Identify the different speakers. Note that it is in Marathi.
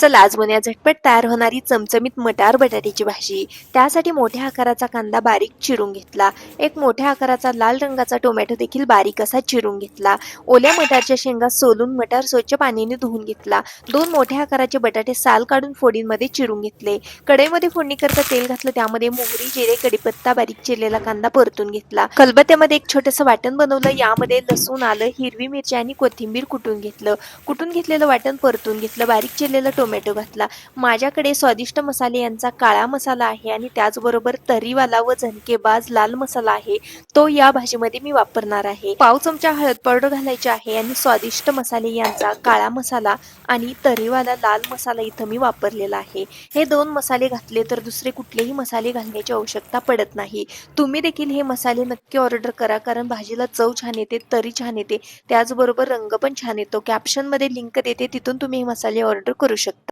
Speaker 1: चला आज बनवूया झटपट तयार होणारी चमचमीत मटार बटाट्याची भाजी। त्यासाठी मोठ्या आकाराचा कांदा बारीक चिरून घेतला। एक मोठ्या आकाराचा लाल रंगाचा टोमॅटो देखील बारीक असा चिरून घेतला। ओल्या मटारच्या शेंगा सोलून मटार स्वच्छ पाण्याने धुवून घेतला। दोन मोठ्या आकाराचे बटाटे साल काढून फोडींमध्ये चिरून घेतले। कढईमध्ये फोडणी करता तेल घातलं, त्यामध्ये मोहरी, जिरे, कढीपत्ता, बारीक चिरलेला कांदा परतून घेतला। खलबत्त्यामध्ये एक छोटंसं वाटण बनवलं, यामध्ये लसूण, आलं, हिरवी मिरची आणि कोथिंबीर कुटून घेतलं। कुटून घेतलेलं वाटण परतून घेतलं। बारीक चिरलेला टोमॅटो घातला। माझ्याकडे स्वादिष्ट मसाले यांचा काळा मसाला आहे आणि त्याचबरोबर तरीवाला व झणकेबाज लाल मसाला आहे, तो या भाजीमध्ये मी वापरणार आहे। पाव चमचा हळद पावडर घालायची आहे आणि स्वादिष्ट मसाले यांचा काळा मसाला आणि तरीवाला लाल मसाला इथं मी वापरलेला आहे। हे दोन मसाले घातले तर दुसरे कुठलेही मसाले घालण्याची आवश्यकता पडत नाही। तुम्ही देखील हे मसाले नक्की ऑर्डर करा, कारण भाजीला चव छान येते, तरी छान येते, त्याचबरोबर रंग पण छान येतो। कॅप्शनमध्ये लिंक देते, तिथून तुम्ही हे मसाले ऑर्डर करू शकता।